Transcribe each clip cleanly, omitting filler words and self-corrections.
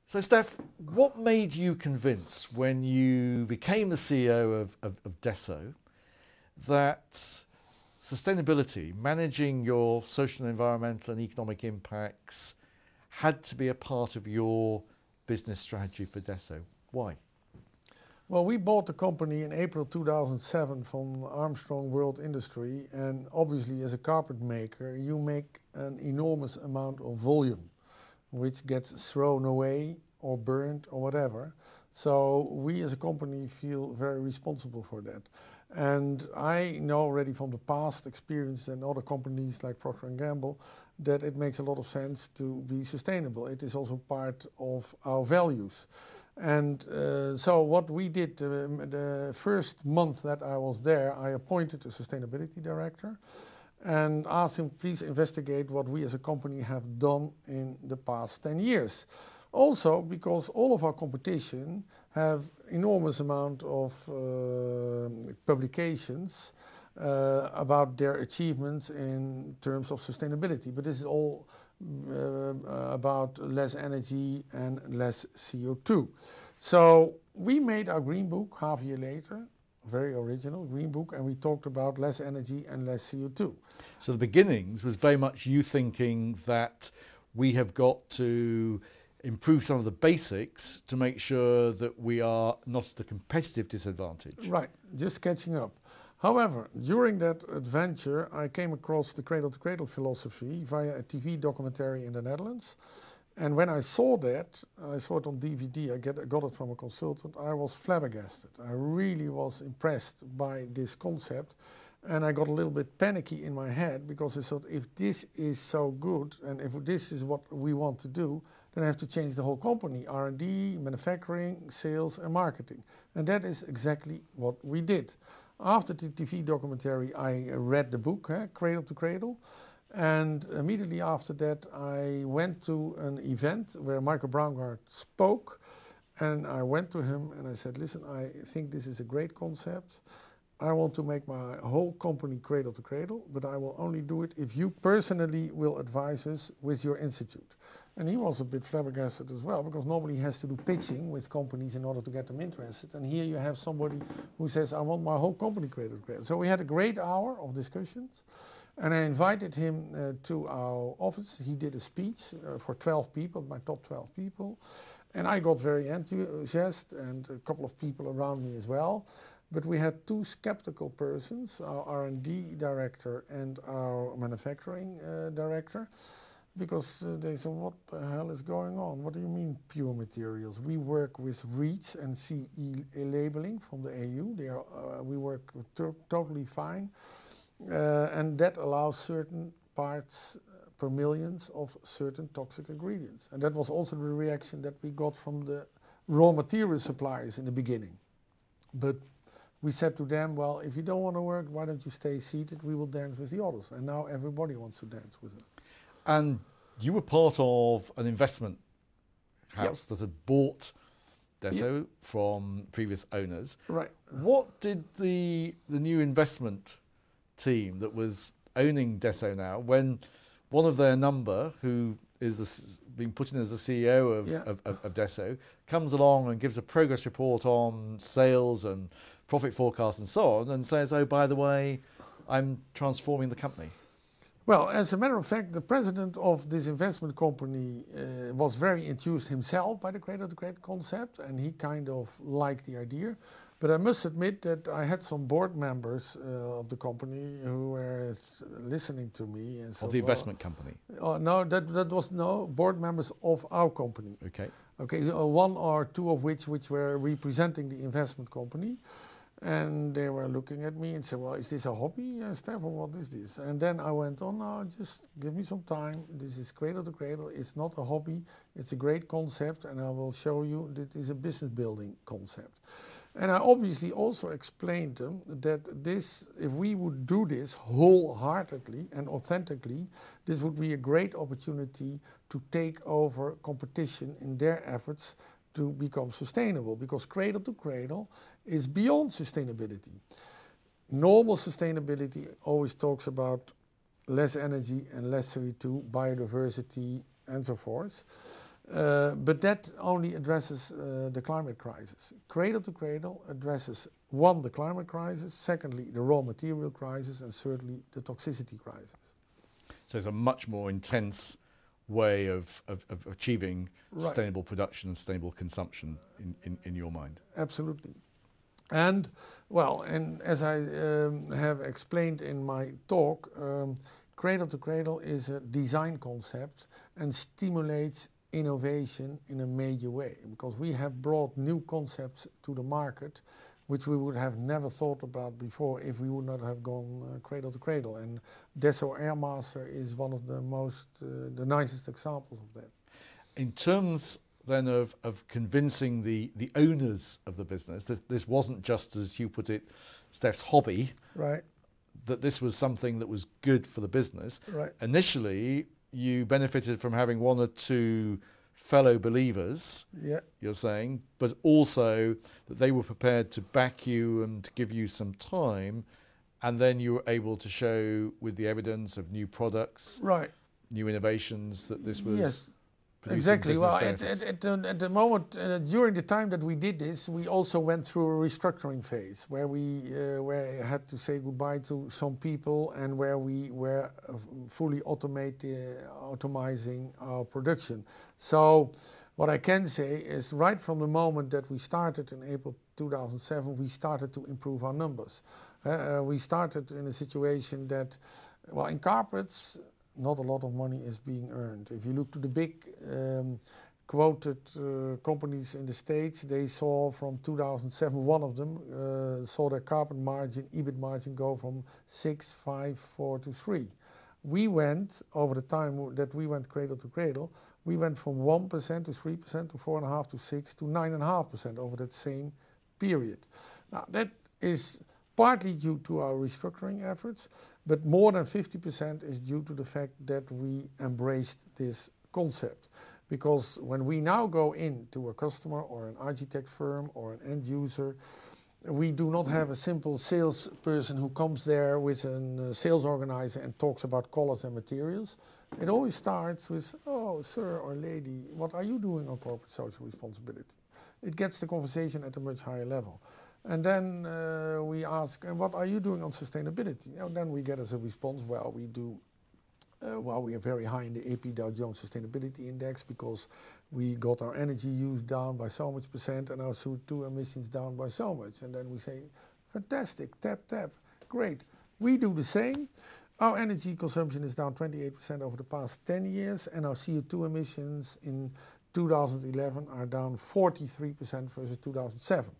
So, Stef, what made you convinced when you became the CEO of Desso that sustainability, managing your social, environmental and economic impacts had to be a part of your business strategy for Desso? Why? Well, we bought the company in April 2007 from Armstrong World Industry, and obviously as a carpet maker you make an enormous amount of volume which gets thrown away or burned or whatever. So we as a company feel very responsible for that. And I know already from the past experience in other companies like Procter & Gamble that it makes a lot of sense to be sustainable. It is also part of our values. And so what we did, the first month that I was there, I appointed a sustainability director and asked him, please investigate what we as a company have done in the past 10 years. Also because all of our competition have enormous amount of publications about their achievements in terms of sustainability. But this is all about less energy and less CO2. So we made our green book half a year later, very original green book, and we talked about less energy and less CO2. So the beginnings was very much you thinking that we have got to improve some of the basics to make sure that we are not at a competitive disadvantage. Right, just catching up. However, during that adventure, I came across the Cradle to Cradle philosophy via a TV documentary in the Netherlands. And when I saw that, I saw it on DVD, I got it from a consultant, I was flabbergasted. I really was impressed by this concept. And I got a little bit panicky in my head because I thought, if this is so good and if this is what we want to do, then I have to change the whole company, R&D, manufacturing, sales and marketing. And that is exactly what we did. After the TV documentary, I read the book, Cradle to Cradle. And immediately after that, I went to an event where Michael Braungart spoke. And I went to him and I said, listen, I think this is a great concept. I want to make my whole company Cradle to Cradle, but I will only do it if you personally will advise us with your institute. And he was a bit flabbergasted as well, because normally he has to do pitching with companies in order to get them interested. And here you have somebody who says, I want my whole company Cradle to Cradle. So we had a great hour of discussions. And I invited him to our office. He did a speech for 12 people, my top 12 people. And I got very enthusiastic, and a couple of people around me as well. But we had two skeptical persons, our R&D director and our manufacturing director, because they said, what the hell is going on? What do you mean pure materials? We work with REACH and CE labeling from the EU. We work totally fine. And that allows certain parts per millions of certain toxic ingredients. And that was also the reaction that we got from the raw material suppliers in the beginning. But we said to them, well, if you don't want to work, why don't you stay seated? We will dance with the others. And now everybody wants to dance with them. And you were part of an investment house that had bought Desso from previous owners. Right. What did the new investment team that was owning Desso now, when one of their number, who is being put in as the CEO of Desso, comes along and gives a progress report on sales and profit forecast and so on, and says, oh, by the way, I'm transforming the company? Well, as a matter of fact, the president of this investment company was very enthused himself by the Cradle to Cradle concept, and he kind of liked the idea. But I must admit that I had some board members of the company who were listening to me. And so, of the investment company? No, that was no board members of our company. Okay. Okay, one or two of which were representing the investment company. And they were looking at me and said, well, is this a hobby, Stef, or what is this? And then I went on, no, just give me some time. This is Cradle to Cradle. It's not a hobby. It's a great concept, and I will show you that it is a business building concept. And I obviously also explained to them that this, if we would do this wholeheartedly and authentically, this would be a great opportunity to take over competition in their efforts to become sustainable, because Cradle to Cradle is beyond sustainability. Normal sustainability always talks about less energy and less CO2, biodiversity and so forth. But that only addresses the climate crisis. Cradle to Cradle addresses, one, the climate crisis, secondly, the raw material crisis, and thirdly, the toxicity crisis. So it's a much more intense way of achieving sustainable production and sustainable consumption in your mind. Absolutely. And, well, and as I have explained in my talk, Cradle to Cradle is a design concept and stimulates innovation in a major way, because we have brought new concepts to the market which we would have never thought about before if we would not have gone Cradle to Cradle. And Desso Airmaster is one of the most, the nicest examples of that. In terms then of convincing the owners of the business, this wasn't just, as you put it, Stef's hobby, right? That this was something that was good for the business. Right. Initially, you benefited from having one or two fellow believers, you're saying, but also that they were prepared to back you and to give you some time, and then you were able to show with the evidence of new products, right, new innovations, that this was... Yes. Producing exactly. Well, at the moment, during the time that we did this, we also went through a restructuring phase where we had to say goodbye to some people, and where we were fully automizing our production. So what I can say is, right from the moment that we started in April 2007, we started to improve our numbers. We started in a situation that, well, in carpets, not a lot of money is being earned. If you look to the big quoted companies in the States, they saw from 2007, one of them saw their carpet margin, EBIT margin, go from 6, 5, 4 to 3. We went, over the time that we went Cradle to Cradle, we went from 1% to 3% to 4.5% to 6% to 9.5% over that same period. Now that is partly due to our restructuring efforts, but more than 50% is due to the fact that we embraced this concept. Because when we now go into a customer or an architect firm or an end user, we do not have a simple salesperson who comes there with a sales organizer and talks about colors and materials. It always starts with, oh, sir or lady, what are you doing on corporate social responsibility? It gets the conversation at a much higher level. And then we ask, and what are you doing on sustainability? And then we get as a response, well, we do, we are very high in the AP Dow Jones Sustainability Index because we got our energy use down by so much percent and our CO2 emissions down by so much. And then we say, fantastic, tap, tap, great. We do the same. Our energy consumption is down 28% over the past 10 years, and our CO2 emissions in 2011 are down 43% versus 2007.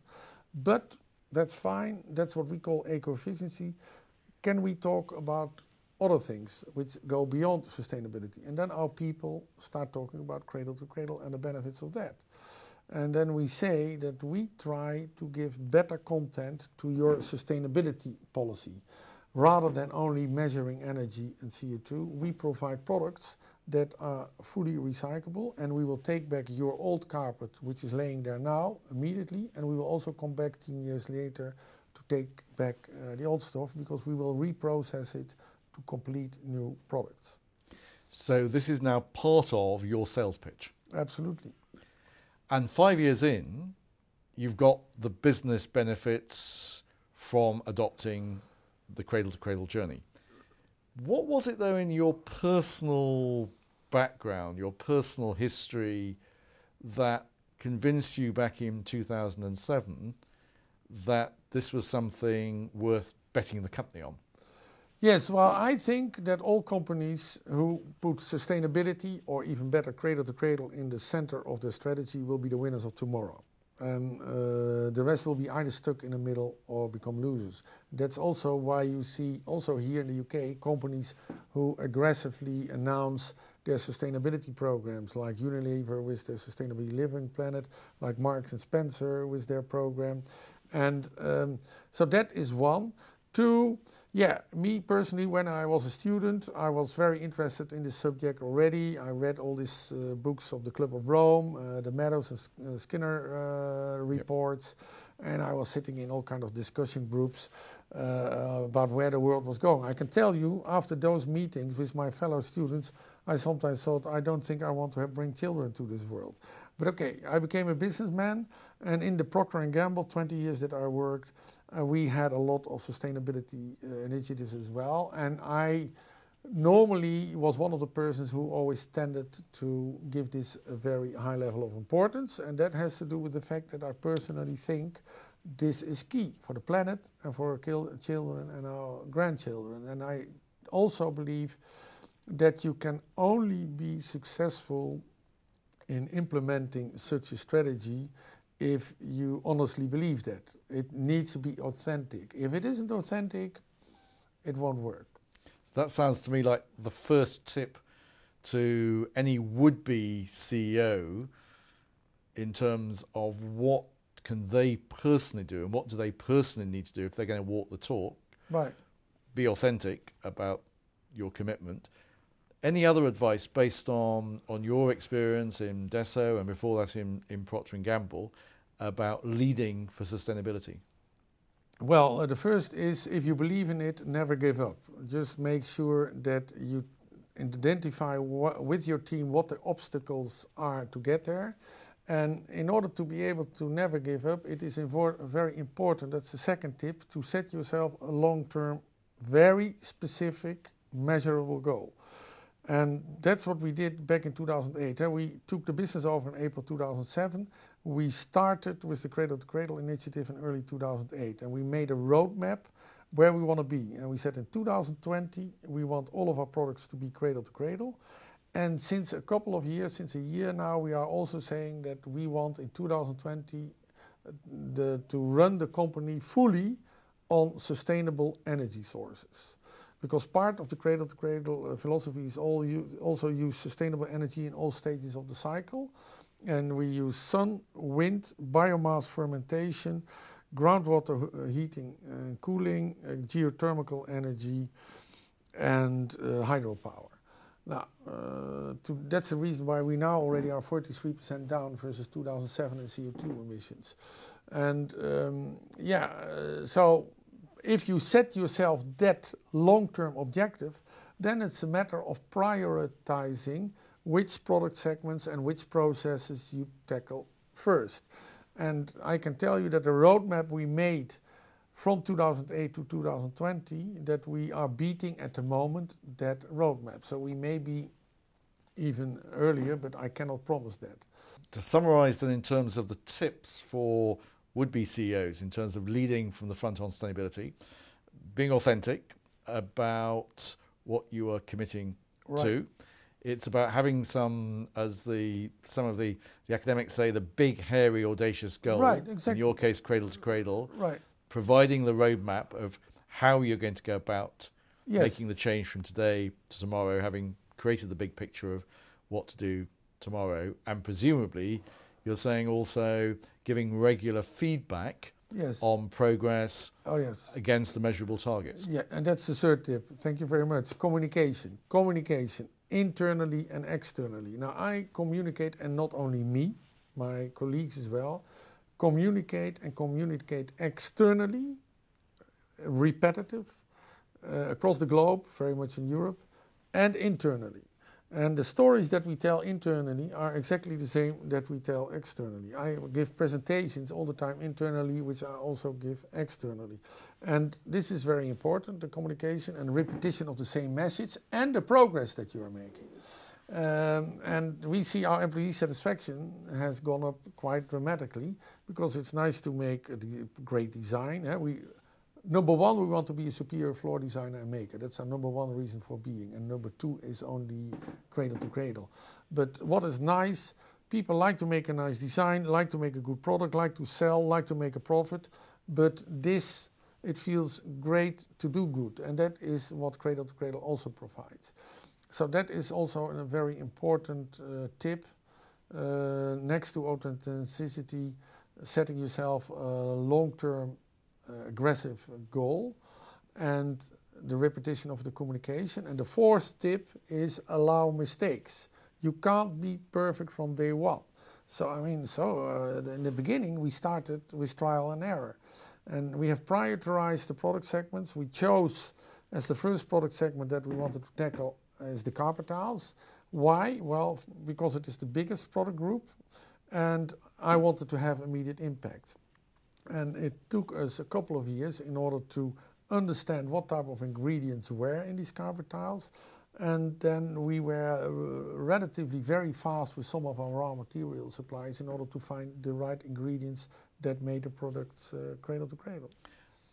But that's fine, that's what we call eco-efficiency. Can we talk about other things which go beyond sustainability? And then our people start talking about Cradle to Cradle and the benefits of that. And then we say that we try to give better content to your sustainability policy. Rather than only measuring energy and CO2, we provide products that are fully recyclable, and we will take back your old carpet, which is laying there now, immediately, and we will also come back 10 years later to take back the old stuff, because we will reprocess it to complete new products. So this is now part of your sales pitch? Absolutely. And 5 years in, you've got the business benefits from adopting the Cradle to Cradle journey. What was it, though, in your personal background, your personal history, that convinced you back in 2007 that this was something worth betting the company on? Yes, well, I think that all companies who put sustainability, or even better, Cradle to Cradle, in the center of their strategy will be the winners of tomorrow. And the rest will be either stuck in the middle or become losers. That's also why you see, also here in the UK, companies who aggressively announce their sustainability programs, like Unilever with their Sustainably Living Planet, like Marks and Spencer with their program. And so that is one. Two, yeah, me personally, when I was a student, I was very interested in this subject already. I read all these books of the Club of Rome, the Meadows and Skinner reports, and I was sitting in all kind of discussion groups about where the world was going. I can tell you, after those meetings with my fellow students, I sometimes thought, I don't think I want to bring children to this world. But okay, I became a businessman, and in the Procter & Gamble 20 years that I worked, we had a lot of sustainability initiatives as well, and I normally was one of the persons who always tended to give this a very high level of importance, and that has to do with the fact that I personally think this is key for the planet and for our children and our grandchildren. And I also believe that you can only be successful in implementing such a strategy if you honestly believe that. It needs to be authentic. If it isn't authentic, it won't work. So that sounds to me like the first tip to any would-be CEO in terms of what can they personally do and what do they personally need to do if they're going to walk the talk. Right. Be authentic about your commitment. Any other advice based on your experience in Desso and before that in Procter & Gamble about leading for sustainability? Well, the first is, if you believe in it, never give up. Just make sure that you identify with your team what the obstacles are to get there. And in order to be able to never give up, it is very important, that's the second tip, to set yourself a long-term, very specific, measurable goal. And that's what we did back in 2008. We took the business over in April 2007. We started with the Cradle to Cradle initiative in early 2008. And we made a roadmap where we want to be. And we said in 2020, we want all of our products to be Cradle to Cradle. And since a couple of years, since a year now, we are also saying that we want in 2020 to run the company fully on sustainable energy sources. Because part of the cradle-to-cradle philosophy is also use sustainable energy in all stages of the cycle. And we use sun, wind, biomass fermentation, groundwater heating and cooling, geothermal energy, and hydropower. Now, that's the reason why we now already are 43% down versus 2007 in CO2 emissions. And so if you set yourself that long-term objective, then it's a matter of prioritizing which product segments and which processes you tackle first. And I can tell you that the roadmap we made from 2008 to 2020, that we are beating at the moment that roadmap. So we may be even earlier, but I cannot promise that. To summarize then in terms of the tips for would-be CEOs in terms of leading from the front on sustainability, being authentic about what you are committing to. It's about having some, as some of the academics say, the big, hairy, audacious goal. Right, exactly. In your case, cradle to cradle. Right. Providing the roadmap of how you're going to go about making the change from today to tomorrow, having created the big picture of what to do tomorrow, and presumably you're saying also giving regular feedback on progress against the measurable targets. Yeah, and that's the third tip. Thank you very much. Communication. Communication, internally and externally. Now, I communicate, and not only me, my colleagues as well, communicate externally, repetitive, across the globe, very much in Europe, and internally. And the stories that we tell internally are exactly the same that we tell externally. I give presentations all the time internally, which I also give externally. And this is very important, the communication and repetition of the same message and the progress that you are making. And we see our employee satisfaction has gone up quite dramatically, because it's nice to make a great design. Number one, we want to be a superior floor designer and maker. That's our number one reason for being. And number two is only cradle to cradle. But what is nice, people like to make a nice design, like to make a good product, like to sell, like to make a profit. But it feels great to do good. And that is what cradle to cradle also provides. So that is also a very important tip. Next to authenticity, setting yourself a long-term aggressive goal, and the repetition of the communication. And the fourth tip is allow mistakes. You can't be perfect from day one. So in the beginning we started with trial and error, and we have prioritized the product segments. We chose as the first product segment that we wanted to tackle is the carpet tiles. Why? Well, because it is the biggest product group, and I wanted to have immediate impact. And it took us a couple of years in order to understand what type of ingredients were in these carpet tiles. And then we were relatively very fast with some of our raw material supplies in order to find the right ingredients that made the products cradle to cradle.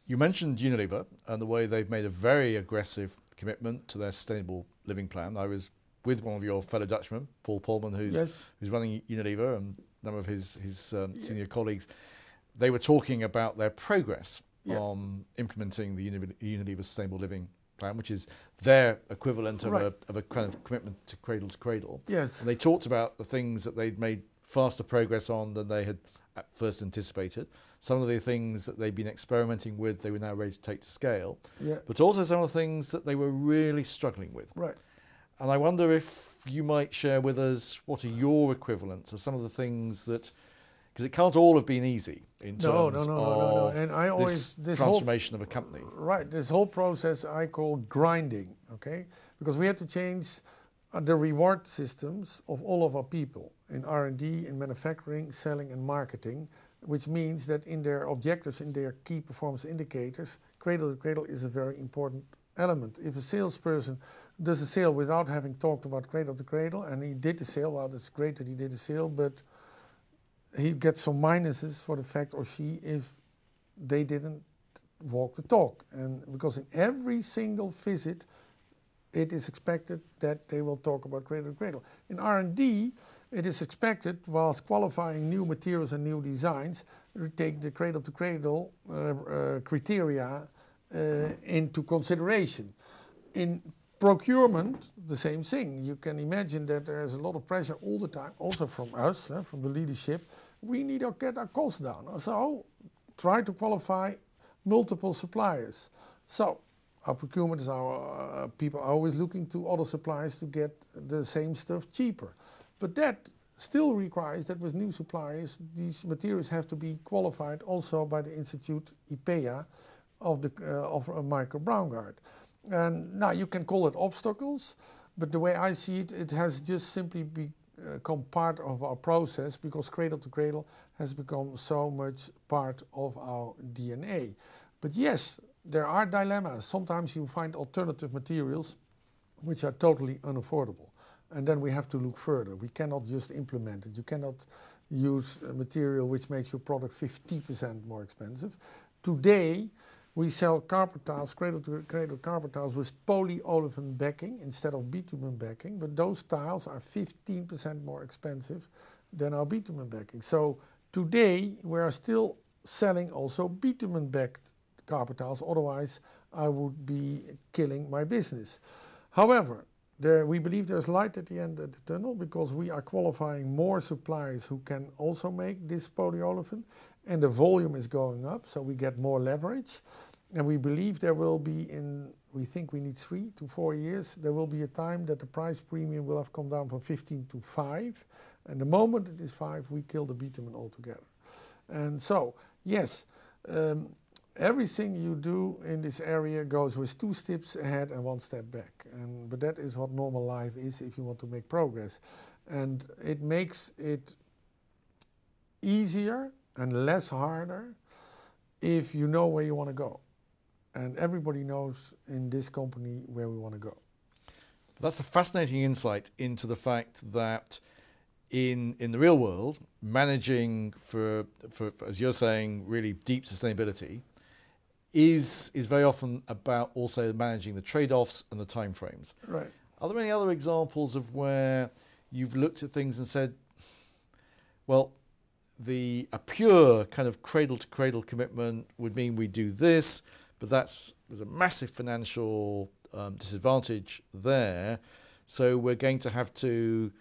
You mentioned Unilever and the way they've made a very aggressive commitment to their sustainable living plan. I was with one of your fellow Dutchmen, Paul Polman, who's running Unilever, and a number of his senior colleagues. They were talking about their progress on implementing the Unilever Sustainable Living Plan, which is their equivalent of a kind of commitment to cradle. Yes. And they talked about the things that they'd made faster progress on than they had at first anticipated. Some of the things that they'd been experimenting with, they were now ready to take to scale. Yeah. But also some of the things that they were really struggling with. Right. And I wonder if you might share with us what are your equivalents of some of the things that, because it can't all have been easy in terms of And I always, this transformation of a company. Right, this whole process I call grinding, okay? Because we had to change the reward systems of all of our people in R&D, in manufacturing, selling and marketing, which means that in their objectives, in their key performance indicators, cradle to cradle is a very important element. If a salesperson does a sale without having talked about cradle to cradle and he did the sale, well, that's great that he did the sale, but he gets some minuses for the fact or she if they didn't walk the talk. And because in every single visit, it is expected that they will talk about cradle to cradle. In R&D, it is expected, whilst qualifying new materials and new designs, to take the cradle to cradle criteria into consideration. In procurement, the same thing. You can imagine that there is a lot of pressure all the time, also from us, from the leadership. We need to get our costs down. So try to qualify multiple suppliers. So our procurement is our people are always looking to other suppliers to get the same stuff cheaper. But that still requires that with new suppliers, these materials have to be qualified also by the Institute IPEA of Michael Braungart. And now you can call it obstacles, but the way I see it, it has just simply become part of our process because cradle to cradle has become so much part of our DNA. But yes, there are dilemmas. Sometimes you find alternative materials which are totally unaffordable. And then we have to look further. We cannot just implement it. You cannot use a material which makes your product 50% more expensive. Today, we sell carpet tiles, cradle to cradle carpet tiles with polyolefin backing instead of bitumen backing, but those tiles are 15% more expensive than our bitumen backing. So today we are still selling also bitumen backed carpet tiles, otherwise I would be killing my business. However, we believe there's light at the end of the tunnel because we are qualifying more suppliers who can also make this polyolefin, and the volume is going up, so we get more leverage. And we believe there will be we think we need 3 to 4 years, there will be a time that the price premium will have come down from 15 to 5. And the moment it is 5, we kill the bitumen altogether. And so, yes, everything you do in this area goes with 2 steps ahead and 1 step back. But that is what normal life is if you want to make progress. And it makes it easier and less harder if you know where you want to go. And everybody knows in this company where we want to go. That's a fascinating insight into the fact that in the real world, managing for as you're saying, really deep sustainability is very often about also managing the trade-offs and the timeframes. Right. Are there any other examples of where you've looked at things and said, well, a pure kind of cradle-to-cradle commitment would mean we do this, but there's a massive financial disadvantage there, so we're going to have to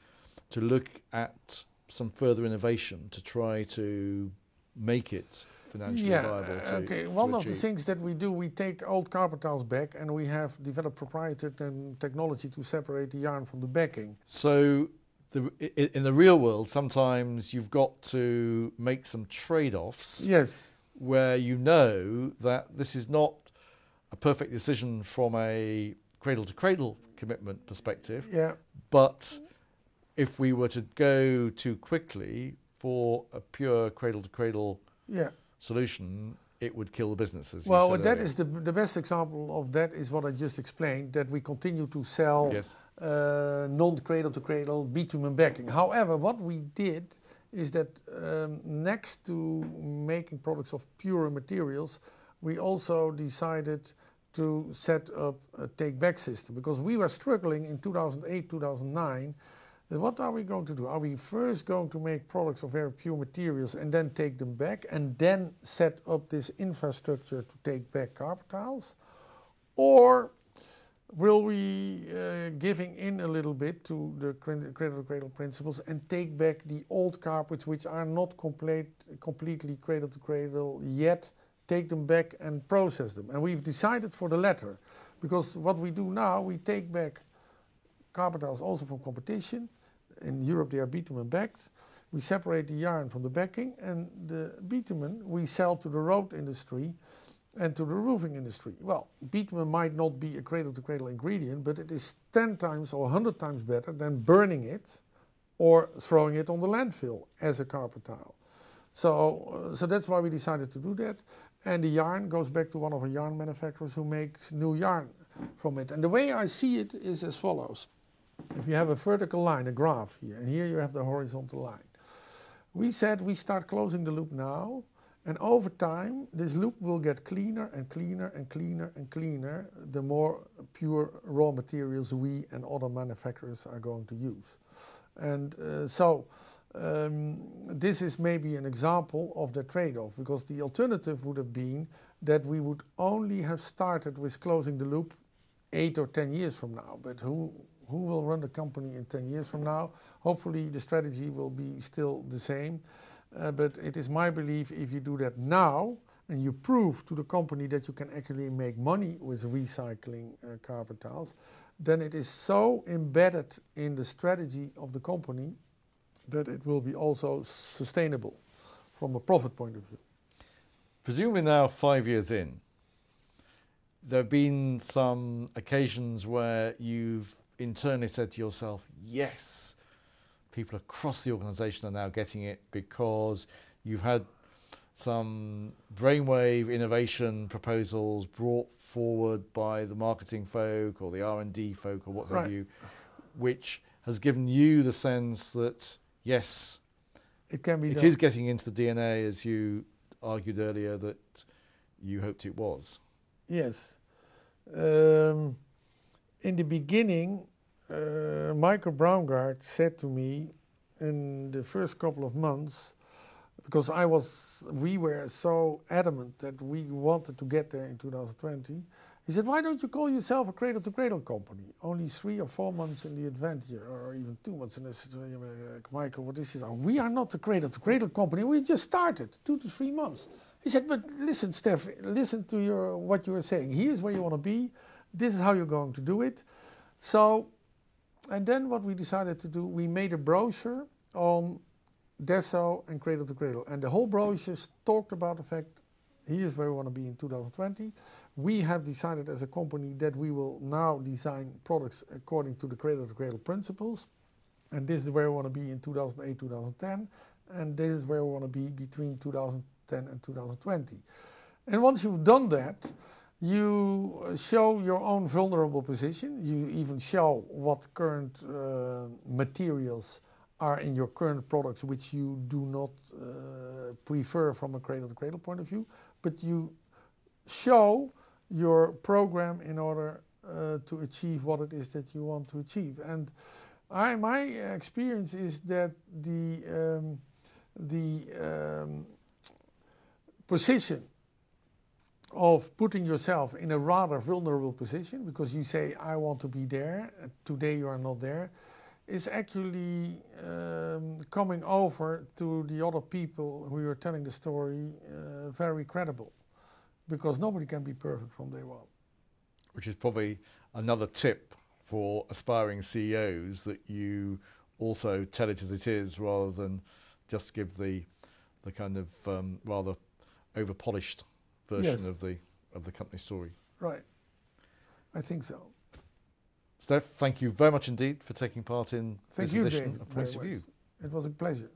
look at some further innovation to try to make it financially viable to One of achieve. the things that we do, we take old carpet tiles back and we have developed proprietary technology to separate the yarn from the backing. So in the real world, sometimes you've got to make some trade-offs. Yes. Where you know that this is not a perfect decision from a cradle-to-cradle commitment perspective, But if we were to go too quickly for a pure cradle-to-cradle solution, it would kill the businesses. Well, that is the best example of that is what I just explained, that we continue to sell non-cradle-to-cradle bitumen backing. However, what we did is that next to making products of pure materials, we also decided to set up a take-back system, because we were struggling in 2008, 2009. What are we going to do? Are we first going to make products of very pure materials and then take them back and then set up this infrastructure to take back carpet tiles? Or will we giving in a little bit to the cradle-to-cradle principles and take back the old carpets which are not completely cradle-to-cradle yet, take them back and process them? And we've decided for the latter, because what we do now, we take back carpet tiles also from competition. In Europe they are bitumen backed. We separate the yarn from the backing, and the bitumen we sell to the road industry and to the roofing industry. Well, bitumen might not be a cradle-to-cradle ingredient, but it is 10 times or 100 times better than burning it or throwing it on the landfill as a carpet tile. So that's why we decided to do that. And the yarn goes back to one of our yarn manufacturers who makes new yarn from it. And the way I see it is as follows. If you have a vertical line, a graph here, and here you have the horizontal line. We said we start closing the loop now, and over time this loop will get cleaner and cleaner and cleaner and cleaner the more pure raw materials we and other manufacturers are going to use. And this is maybe an example of the trade-off, because the alternative would have been that we would only have started with closing the loop 8 or 10 years from now. But who will run the company in 10 years from now? Hopefully the strategy will be still the same. But it is my belief, if you do that now and you prove to the company that you can actually make money with recycling carpet tiles, then it is so embedded in the strategy of the company that it will be also sustainable from a profit point of view. Presumably now 5 years in, there have been some occasions where you've internally said to yourself, yes, people across the organisation are now getting it, because you've had some brainwave innovation proposals brought forward by the marketing folk or the R&D folk or what have you, which has given you the sense that, yes, it is getting into the DNA, as you argued earlier that you hoped it was. Yes. In the beginning, Michael Braungart said to me in the first couple of months, because we were so adamant that we wanted to get there in 2020, he said, why don't you call yourself a cradle-to-cradle company? Only 3 or 4 months in the adventure, or even 2 months. And I said, Michael, what is this? We are not a cradle-to-cradle company. We just started 2 to 3 months. He said, but listen, Stef, listen to what you were saying. Here's where you want to be. This is how you're going to do it. So, and then what we decided to do, we made a brochure on Desso and cradle-to-cradle. And the whole brochure talked about the fact, here's where we want to be in 2020. We have decided as a company that we will now design products according to the cradle-to-cradle principles. And this is where we want to be in 2008, 2010. And this is where we want to be between 2010 and 2020. And once you've done that, you show your own vulnerable position. You even show what current materials are in your current products which you do not prefer from a cradle-to-cradle point of view, but you show your program in order to achieve what it is that you want to achieve. And my experience is that the position of putting yourself in a rather vulnerable position, because you say, I want to be there, today you are not there, is actually coming over to the other people who you're telling the story very credible, because nobody can be perfect from day one. Which is probably another tip for aspiring CEOs, that you also tell it as it is, rather than just give the kind of rather over-polished version of the company story. Right, I think so. Stef, thank you very much indeed for taking part in this edition David, of Points of View. It was a pleasure.